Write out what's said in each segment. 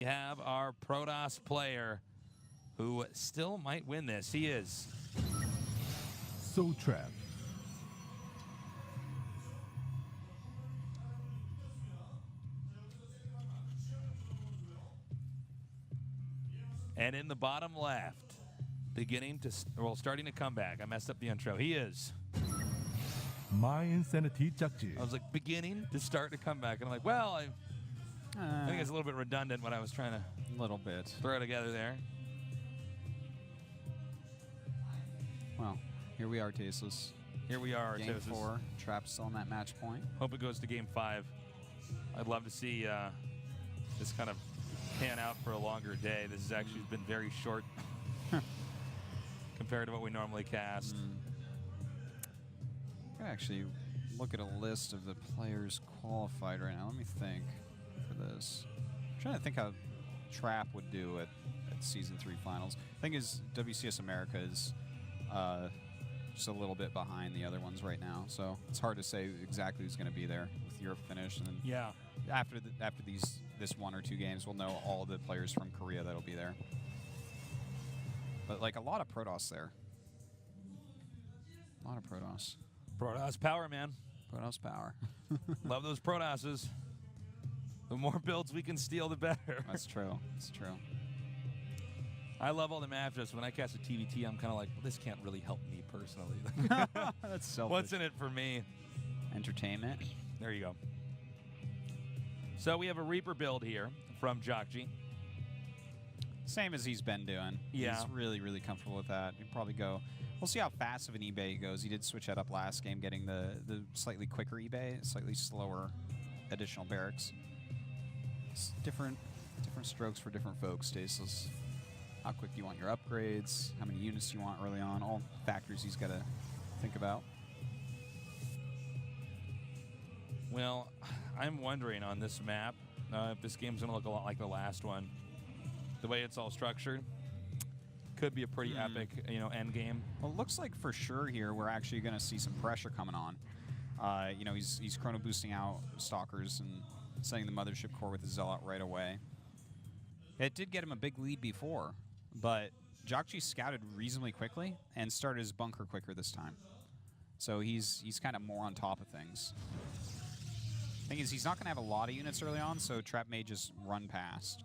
We have our Protoss player who still might win this. He is So Trap. And in the bottom left, starting to come back. I messed up the intro. He is. My Insanity jjakji. I was like beginning to start to come back. And I'm like, well, I think it's a little bit redundant what I was trying to little bit throw together there. Well, here we are, Tasteless. Here we are, Game Artosis. 4. Trap still on that match point. Hope it goes to Game 5. I'd love to see this kind of pan out for a longer day. This has actually been very short compared to what we normally cast. I can actually look at a list of the players qualified right now. Let me think for this. I'm trying to think how Trap would do at Season 3 Finals. The thing is, WCS America is just a little bit behind the other ones right now, so it's hard to say exactly who's going to be there with Europe finish. And then Yeah. after this 1 or 2 games, we'll know all the players from Korea that'll be there. But like a lot of Protoss there. A lot of Protoss. Protoss power, man. Protoss power. Love those Protosses. The more builds we can steal, the better. That's true. That's true. I love all the matchups. When I cast a TVT, I'm kind of like, well, this can't really help me personally. That's selfish. What's in it for me? Entertainment. There you go. So we have a Reaper build here from jjakji. Same as he's been doing. Yeah. He's really, really comfortable with that. He'll probably go. We'll see how fast of an eBay he goes. He did switch that up last game, getting the slightly quicker eBay, slightly slower additional barracks. It's different strokes for different folks, Stasis. How quick do you want your upgrades? How many units do you want early on? All factors he's got to think about. Well, I'm wondering on this map if this game's going to look a lot like the last one. The way it's all structured could be a pretty epic, end game. Well, it looks like for sure here we're actually going to see some pressure coming on. He's chrono boosting out Stalkers and setting the Mothership core with the Zealot right away. It did get him a big lead before, but jjakji scouted reasonably quickly and started his bunker quicker this time. So he's kind of more on top of things. Thing is, he's not going to have a lot of units early on, so Trap may just run past.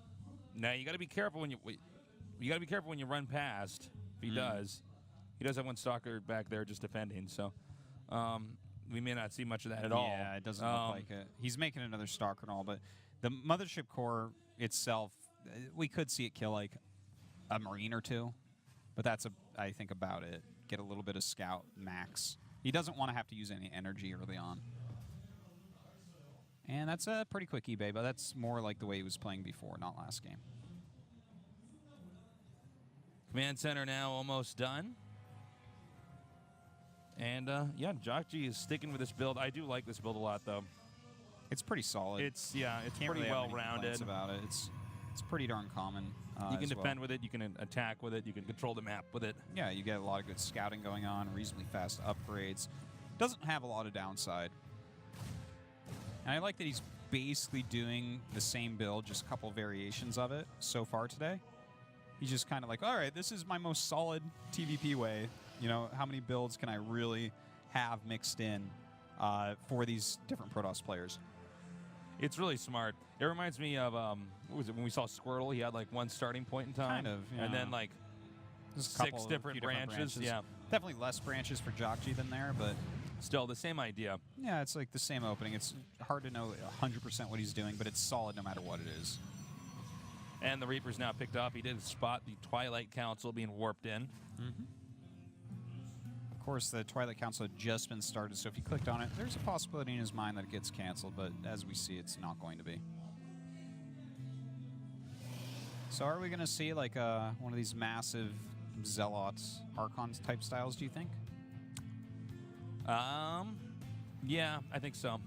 Now you got to be careful when you run past. If he does have one Stalker back there just defending, so we may not see much of that at all. Yeah, it doesn't look like it. He's making another Stalker and all, but the Mothership core itself, we could see it kill like a Marine or 2, but that's I think about it. Get a little bit of scout max. He doesn't want to have to use any energy early on. And that's a pretty quick eBay, but that's more like the way he was playing before, not last game. Command center now almost done. And yeah, jjakji is sticking with this build. I do like this build a lot, though. It's pretty solid. It's Can't pretty really have any well-rounded. complaints about it. It's pretty darn common. You can defend with it. You can attack with it. You can control the map with it. Yeah, you get a lot of good scouting going on, reasonably fast upgrades. Doesn't have a lot of downside. And I like that he's basically doing the same build, just a couple variations of it so far today. He's just kind of like, all right, this is my most solid TVP way. How many builds can I really have mixed in for these different Protoss players? It's really smart. It reminds me of, what was it, when we saw Squirtle, he had like one starting point in time. Kind of, yeah. And then like Just six different branches. Yeah. Definitely less branches for jjakji than there, but Still the same idea. yeah, it's like the same opening. It's hard to know 100% what he's doing, but it's solid no matter what it is. And the Reaper's now picked up. He did spot the Twilight Council being warped in. Of course, the Twilight Council had just been started, so if he clicked on it, there's a possibility in his mind that it gets canceled, but as we see, it's not going to be. So are we going to see like one of these massive Zealot Archon type styles, do you think? Yeah, I think so.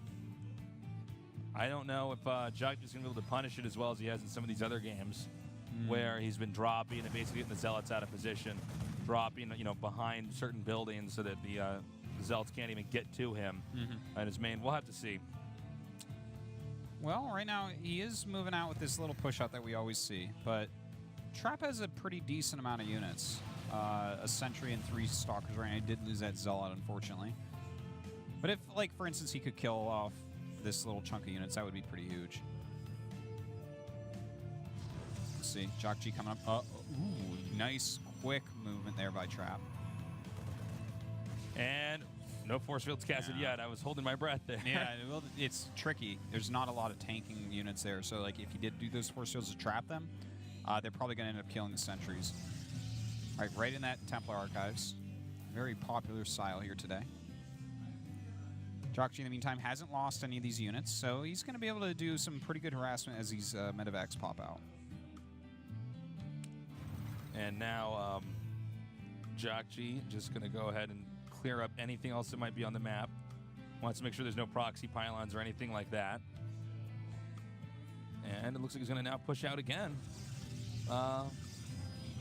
I don't know if jjakji's going to be able to punish it as well as he has in some of these other games where he's been dropping and basically getting the Zealots out of position, dropping, behind certain buildings so that the Zealots can't even get to him and his main. We'll have to see. Well, right now he is moving out with this little push out that we always see, but Trap has a pretty decent amount of units. A Sentry and 3 Stalkers right now. He did lose that Zealot, unfortunately. But if, like, for instance, he could kill off this little chunk of units, that would be pretty huge. Let's see. jjakji coming up. Ooh, nice, quick movement there by Trap. And no force fields casted yet. I was holding my breath there. Yeah, it's tricky. There's not a lot of tanking units there. So, like, if you did do those force fields to trap them, they're probably going to end up killing the sentries. All right in that Templar Archives. Very popular style here today. jjakji, in the meantime, hasn't lost any of these units, so he's going to be able to do some pretty good harassment as these medevacs pop out. And now jjakji just going to go ahead and clear up anything else that might be on the map. Wants to make sure there's no proxy pylons or anything like that. And it looks like he's going to now push out again.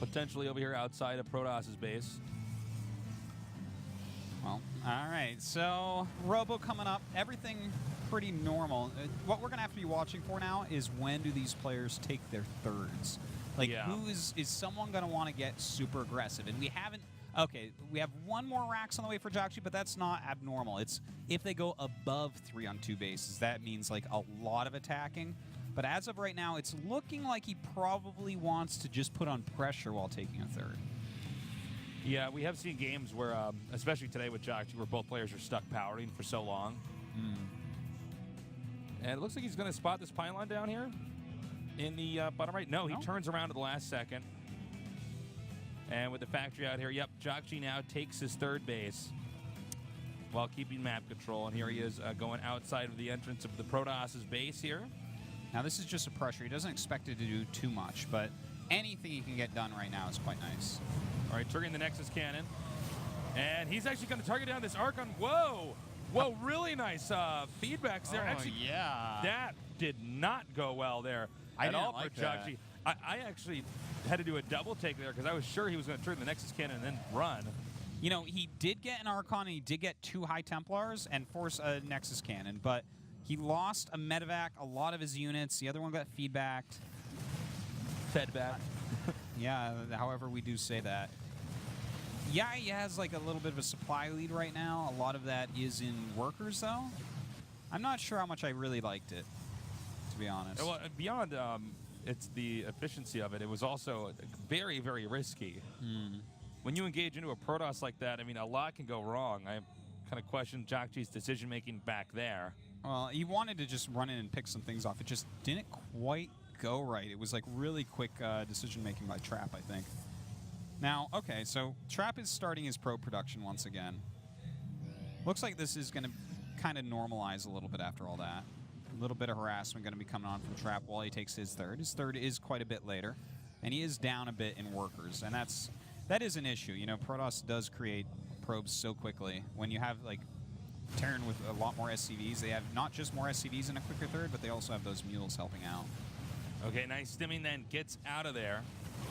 Potentially over here outside of Protos's base. Well, all right. So, Robo coming up. Everything pretty normal. What we're going to have to be watching for now is when do these players take their thirds? Like, who is someone going to want to get super aggressive? And we haven't... Okay, we have one more racks on the way for jjakji, but that's not abnormal. It's if they go above 3 on 2 bases, that means, like, a lot of attacking. But as of right now, it's looking like he probably wants to just put on pressure while taking a third. Yeah, we have seen games where, especially today with jjakji, where both players are stuck powering for so long. And it looks like he's going to spot this pylon down here in the bottom right. No, he turns around at the last second. And with the factory out here, yep, jjakji now takes his third base while keeping map control. And here he is going outside of the entrance of the Protos's base here. Now, this is just a pressure. He doesn't expect it to do too much, but anything he can get done right now is quite nice. All right, triggering the Nexus Cannon. And he's actually going to target down this Archon. Whoa! Whoa, really nice feedbacks there. Actually, yeah. That did not go well there at all for jjakji. I actually had to do a double take there because I was sure he was going to trigger the Nexus Cannon and then run. You know, he did get an Archon, and he did get 2 High Templars and force a Nexus Cannon, but he lost a medevac, a lot of his units. The other one got feedbacked. Fed back. Yeah, however we do say that. Yeah, he has like a little bit of a supply lead right now. A lot of that is in workers, though. I'm not sure how much I really liked it, to be honest. Well, beyond it's the efficiency of it, it was also very, very risky. When you engage into a Protoss like that, I mean, a lot can go wrong. I kind of question jjakji's decision-making back there. Well, he wanted to just run in and pick some things off. It just didn't quite go right. It was like really quick decision-making by Trap, I think. Now, okay, so Trap is starting his probe production once again. Looks like this is going to kind of normalize a little bit after all that. A little bit of harassment going to be coming on from Trap while he takes his third. His third is quite a bit later, and he is down a bit in workers, and that is an issue. You know, Protoss does create probes so quickly. When you have, like, Terran with a lot more SCVs. They have not just more SCVs in a quicker third, but they also have those mules helping out. Okay, nice stimming then gets out of there.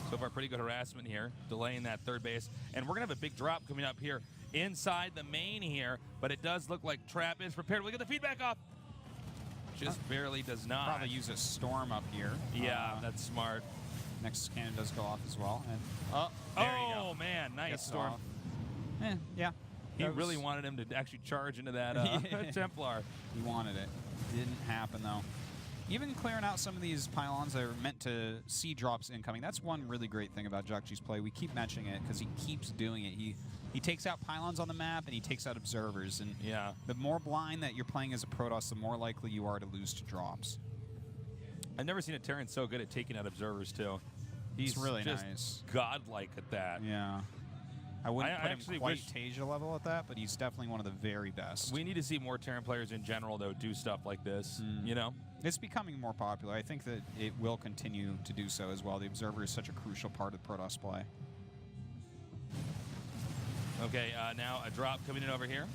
So far, pretty good harassment here, delaying that third base. And we're going to have a big drop coming up here inside the main here, but it does look like Trap is prepared. Look at the feedback off. Just barely does not. Probably use a storm up here. Yeah, that's smart. Nexus Cannon does go off as well. And there you go. Man, nice storm. Yeah. He really wanted him to actually charge into that Templar. He wanted it. Didn't happen, though. Even clearing out some of these pylons that are meant to see drops incoming. That's one really great thing about jjakji's play. We keep mentioning it because he keeps doing it. He takes out pylons on the map, and he takes out observers. And the more blind that you're playing as a Protoss, the more likely you are to lose to drops. I've never seen a Terran so good at taking out observers, too. He's really just nice. godlike at that. Yeah. I wouldn't put him quite wish Tasia level at that, but he's definitely one of the very best. We need to see more Terran players in general, though, do stuff like this, you know? It's becoming more popular. I think that it will continue to do so as well. The Observer is such a crucial part of Protoss play. Okay, now a drop coming in over here.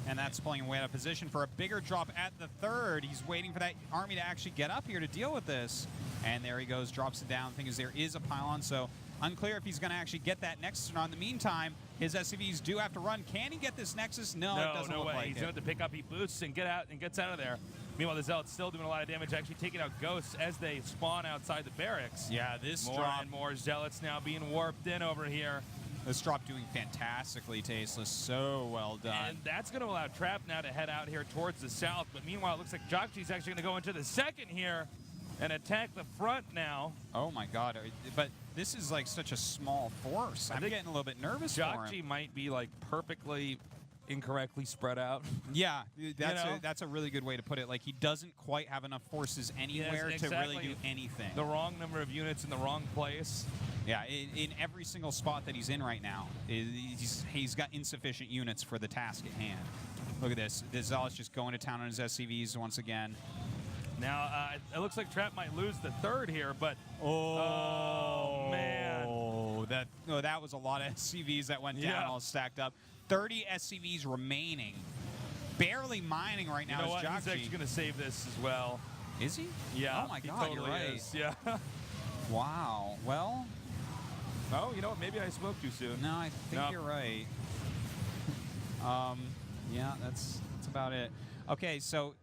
And that's pulling away out of position for a bigger drop at the third. He's waiting for that army to actually get up here to deal with this. And there he goes, drops it down. The thing is, there is a pylon, so unclear if he's going to actually get that Nexus or not. In the meantime, his SCVs do have to run. Can he get this Nexus? No, it doesn't look like it. He's going to have to pick up. He boosts and gets out of there. Meanwhile, the Zealot's still doing a lot of damage, actually taking out ghosts as they spawn outside the barracks. Yeah, this more drop, and more Zealots now being warped in over here. this drop doing fantastically, Tasteless. So well done. And that's going to allow Trap now to head out here towards the south. But meanwhile, it looks like jjakji's actually going to go into the second here and attack the front now. Oh my God! But this is like such a small force. I'm getting a little bit nervous for him. jjakji might be like perfectly incorrectly spread out. Yeah, that's You know? that's a really good way to put it. Like he doesn't quite have enough forces anywhere Yes, to really exactly. do anything. The wrong number of units in the wrong place. Yeah, in every single spot that he's in right now, he's got insufficient units for the task at hand. Look at this. The Zealot's just going to town on his SCVs once again. Now, it looks like Trap might lose the third here, but... man. That was a lot of SCVs that went down Yeah. all stacked up. 30 SCVs remaining. Barely mining right now You know is what? He's jjakji. actually going to save this as well. Is he? Yeah. Oh my he God, totally you're right. is. Yeah. Wow. Well, Oh, you know what? Maybe I spoke too soon. no, I think No. you're right. Yeah, that's about it. Okay, so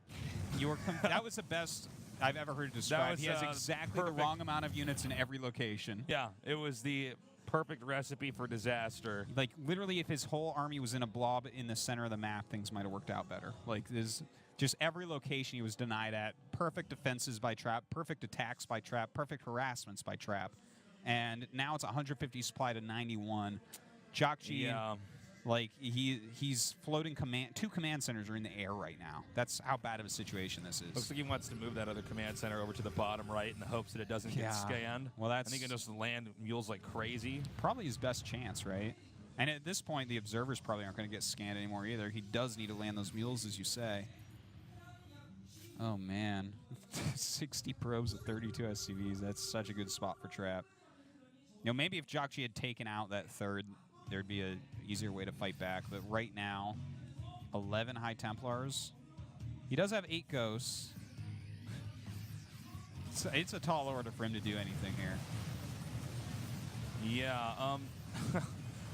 that was the best I've ever heard it described. was, He has exactly perfect. the wrong amount of units in every location. Yeah, it was the perfect recipe for disaster. Like, literally, if his whole army was in a blob in the center of the map, things might have worked out better. Like, there's just every location he was denied at. Perfect defenses by Trap, perfect attacks by Trap, perfect harassments by Trap. And now it's 150 supply to 91. jjakji, Yeah. like, he's floating two command centers are in the air right now. That's how bad of a situation this is. Looks like he wants to move that other command center over to the bottom right in the hopes that it doesn't Yeah. get scanned. Well, I that's think it just land mules like crazy. probably his best chance, right? And at this point, the observers probably aren't going to get scanned anymore either. He does need to land those mules, as you say. Oh, man. 60 probes with 32 SCVs. That's such a good spot for Trap. You know, maybe if jjakji had taken out that third, there'd be an easier way to fight back. But right now, 11 High Templars. He does have 8 Ghosts. So it's a tall order for him to do anything here. Yeah,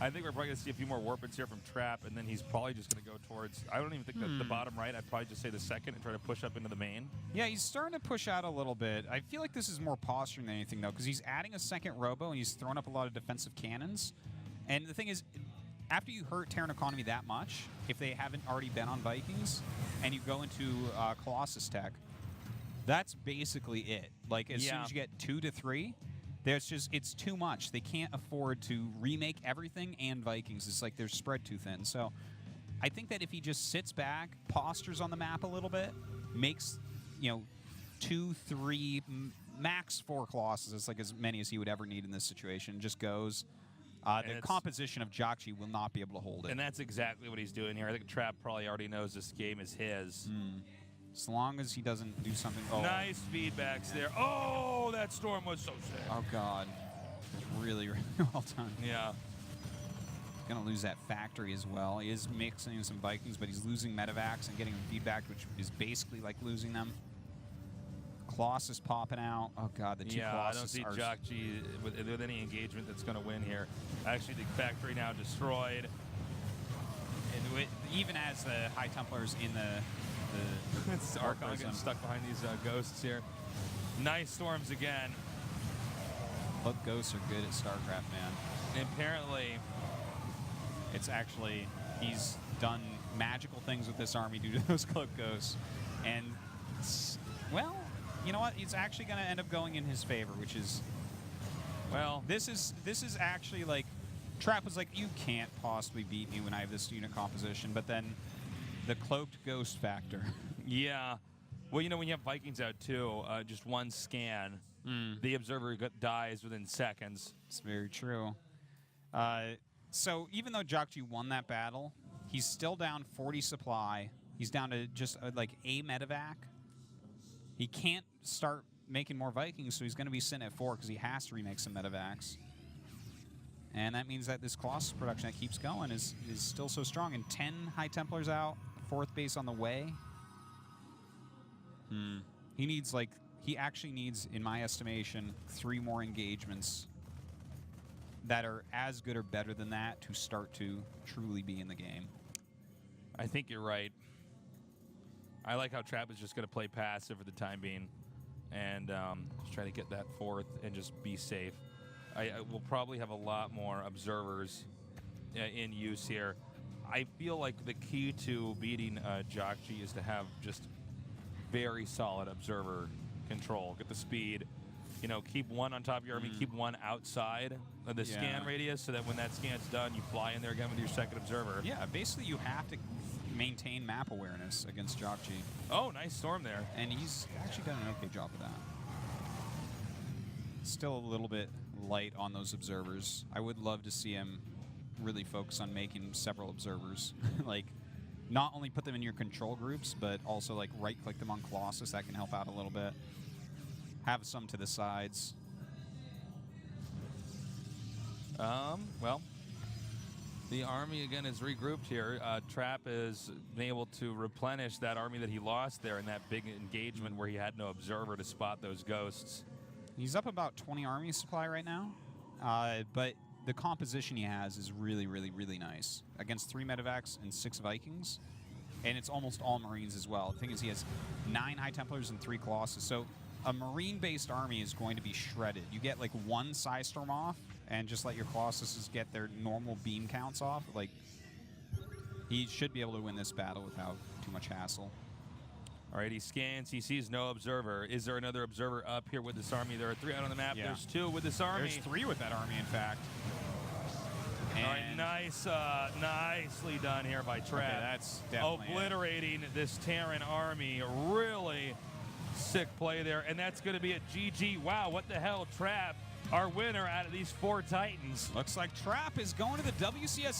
I think we're probably going to see a few more warpins here from Trap, and then he's probably just going to go towards, I don't even think that the bottom right, I'd probably just say the second and try to push up into the main. Yeah, he's starting to push out a little bit. I feel like this is more posturing than anything, though, because he's adding a second robo, and he's throwing up a lot of defensive cannons. And the thing is, after you hurt Terran economy that much, if they haven't already been on Vikings, and you go into Colossus tech, that's basically it. Like, as soon Yeah. as you get 2 to 3, it's too much. They can't afford to remake everything and Vikings. It's like they're spread too thin. So I think that if he just sits back, postures on the map a little bit, makes, 2, 3, max 4 Colossus, it's like as many as he would ever need in this situation, just goes. The composition of jjakji will not be able to hold it. And that's exactly what he's doing here. I think Trap probably already knows this game is his. As long as he doesn't do something. Oh, Nice feedbacks there. Oh, that storm was so sick. oh God. It was really, really well done. Yeah. Gonna lose that factory as well. He is mixing some Vikings, but he's losing medevacs and getting feedback, which is basically like losing them. Colossus popping out. Oh God, the two Yeah, I don't Colossus see are. jjakji with any engagement that's going to win here. Actually, the factory now destroyed. And even as the High Templars in the It's Arc Archon getting Prism. stuck behind these ghosts here. Nice storms again. Look, ghosts are good at StarCraft, man. And apparently, It's actually, he's done magical things with this army due to those cloak ghosts. And, well, you know what? It's actually going to end up going in his favor, which is, well, this is actually like, Trap was like, you can't possibly beat me when I have this unit composition. But then the cloaked ghost factor. yeah. Well, when you have Vikings out too, just one scan, the observer dies within seconds. It's very true. So even though jjakji won that battle, he's still down 40 supply. He's down to just like a medevac. He can't start making more Vikings, so he's going to be sitting at 4 because he has to remake some medevacs. And that means that this Colossus production that keeps going is still so strong. And 10 High Templars out, 4th base on the way. He actually needs, in my estimation, 3 more engagements that are as good or better than that to start to truly be in the game. I think you're right. I like how Trap is just going to play passive for the time being and just try to get that fourth and just be safe. I will probably have a lot more observers in use here. I feel like the key to beating jjakji is to have just very solid observer control. Get the speed. You know, keep one on top of your army, keep one outside of the scan radius so that when that scan's done, you fly in there again with your second observer. Yeah, basically you have to maintain map awareness against jjakji. Oh, nice storm there. And he's actually done an okay job of that. Still a little bit light on those observers. I would love to see him really focus on making several observers. Like, not only put them in your control groups, but also like right-click them on Colossus. That can help out a little bit. Have some to the sides. Well, the army again is regrouped here. Trap has been able to replenish that army that he lost there in that big engagement where he had no observer to spot those ghosts. He's up about 20 army supply right now, but the composition he has is really, really, really nice. Against 3 medevacs and 6 Vikings, and it's almost all Marines as well. The thing is, he has 9 High Templars and 3 Colossus, so a Marine-based army is going to be shredded. You get like 1 Psystorm off, and just let your Colossuses get their normal beam counts off. Like, he should be able to win this battle without too much hassle. All right, he scans. He sees no observer. Is there another observer up here with this army? There are 3 out on the map. Yeah. There's 2 with this army. There's 3 with that army, in fact. All right, nice, nicely done here by Trap. Okay, that's definitely obliterating this Terran army. Really sick play there, and that's going to be a GG. Wow, what the hell, Trap, our winner out of these 4 Titans. Looks like Trap is going to the WCS